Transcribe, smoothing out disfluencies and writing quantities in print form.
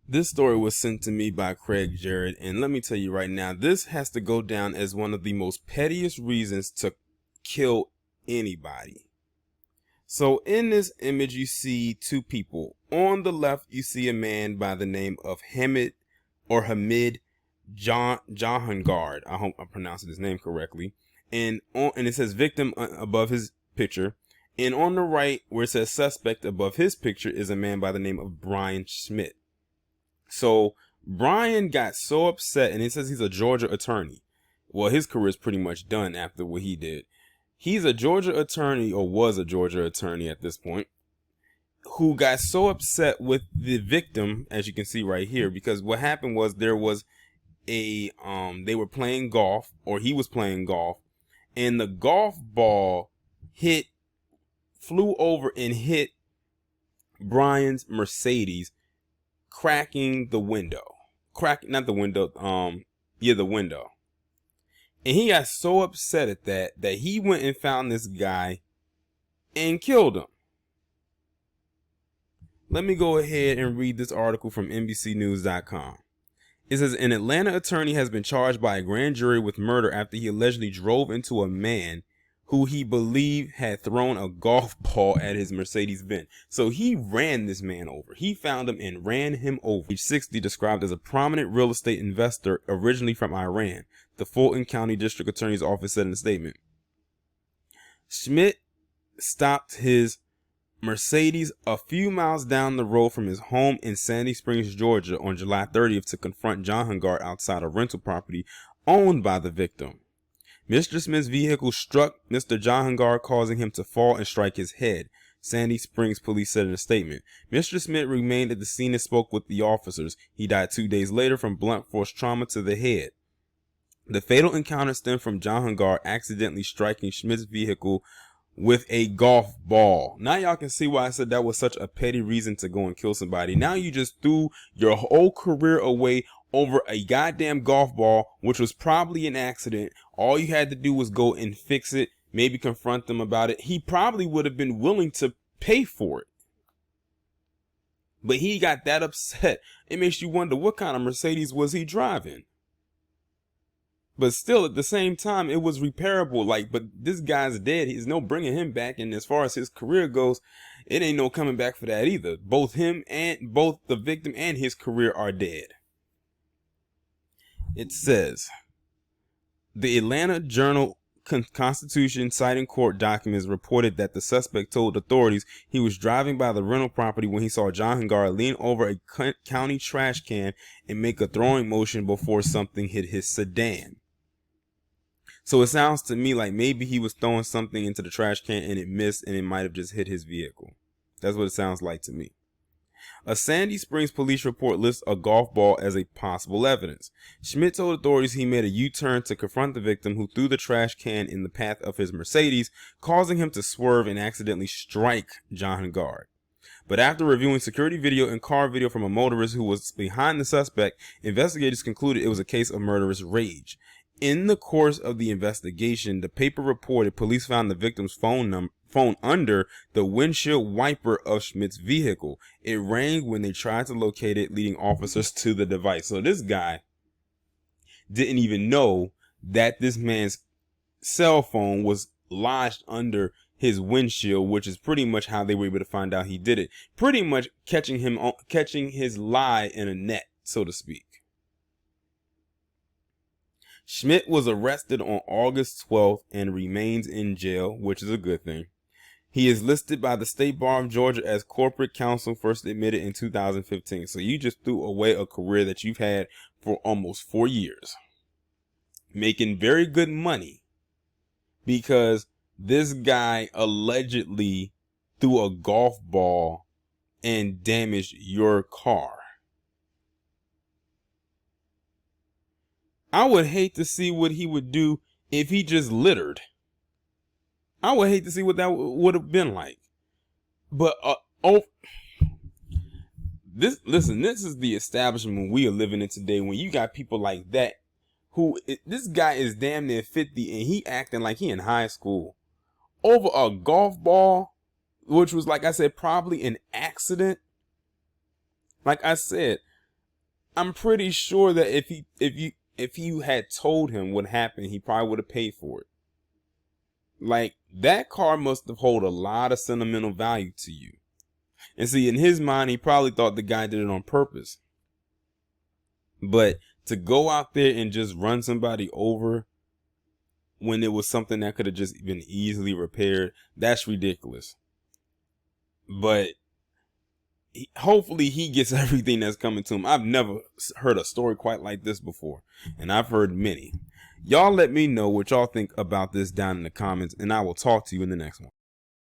This story was sent to me by Craig Jarrett, and let me tell you right now, this has to go down as one of the most pettiest reasons to kill anybody. So in this image, you see two people. On the left, you see a man by the name of Hamid Jahangard. I hope I'm pronouncing his name correctly. And it says victim above his picture. And on the right, where it says suspect above his picture, is a man by the name of Brian Schmidt. So Brian got so upset, and it says he's a Georgia attorney. Well, his career is pretty much done after what he did. He's a Georgia attorney, or was a Georgia attorney at this point, who got so upset with the victim, as you can see right here, because what happened was there was they were playing golf, or he was playing golf, and the golf ball flew over and hit Brian's Mercedes, cracking the window. Not the window, the window. And he got so upset at that he went and found this guy and killed him. Let me go ahead and read this article from NBCnews.com. It says an Atlanta attorney has been charged by a grand jury with murder after he allegedly drove into a man who he believed had thrown a golf ball at his Mercedes-Benz. So he ran this man over. He found him and ran him over. Age 60, described as a prominent real estate investor originally from Iran, the Fulton County District Attorney's Office said in a statement. Schmidt stopped his Mercedes a few miles down the road from his home in Sandy Springs, Georgia on July 30th to confront Jahangard outside a rental property owned by the victim. Mr. Smith's vehicle struck Mr. Jahangard, causing him to fall and strike his head, Sandy Springs police said in a statement. Mr. Smith remained at the scene and spoke with the officers. He died 2 days later from blunt force trauma to the head. The fatal encounter stemmed from Jahangard accidentally striking Schmidt's vehicle with a golf ball. Now y'all can see why I said that was such a petty reason to go and kill somebody. Now you just threw your whole career away over a goddamn golf ball, which was probably an accident. All you had to do was go and fix it, maybe confront them about it. He probably would have been willing to pay for it. But he got that upset. It makes you wonder, what kind of Mercedes was he driving? But still, at the same time, it was repairable. But this guy's dead. There's no bringing him back. And as far as his career goes, it ain't no coming back for that either. Both the victim and his career are dead. It says, the Atlanta Journal-Constitution, citing court documents, reported that the suspect told authorities he was driving by the rental property when he saw Jahangard lean over a county trash can and make a throwing motion before something hit his sedan. So it sounds to me like maybe he was throwing something into the trash can and it missed, and it might have just hit his vehicle. That's what it sounds like to me. A Sandy Springs police report lists a golf ball as a possible evidence. Schmidt told authorities he made a U-turn to confront the victim, who threw the trash can in the path of his Mercedes, causing him to swerve and accidentally strike Jahangard. But after reviewing security video and car video from a motorist who was behind the suspect, investigators concluded it was a case of murderous rage. In the course of the investigation, the paper reported police found the victim's phone under the windshield wiper of Schmidt's vehicle. It rang when they tried to locate it, leading officers to the device. So this guy didn't even know that this man's cell phone was lodged under his windshield, which is pretty much how they were able to find out he did it. Pretty much catching his lie in a net, so to speak. Schmidt was arrested on August 12th and remains in jail, which is a good thing. He is listed by the State Bar of Georgia as corporate counsel, first admitted in 2015. So you just threw away a career that you've had for almost 4 years, making very good money, because this guy allegedly threw a golf ball and damaged your car. I would hate to see what he would do if he just littered. I would hate to see what that would have been like. But this is the establishment we are living in today, when you got people like that this guy is damn near 50 and he acting like he in high school over a golf ball, which was, like I said, probably an accident. Like I said, I'm pretty sure that if you had told him what happened, he probably would have paid for it. Like, that car must have held a lot of sentimental value to you. And see, in his mind, he probably thought the guy did it on purpose. But to go out there and just run somebody over when it was something that could have just been easily repaired, that's ridiculous. But hopefully he gets everything that's coming to him. I've never heard a story quite like this before, and I've heard many. Y'all let me know what y'all think about this down in the comments, and I will talk to you in the next one.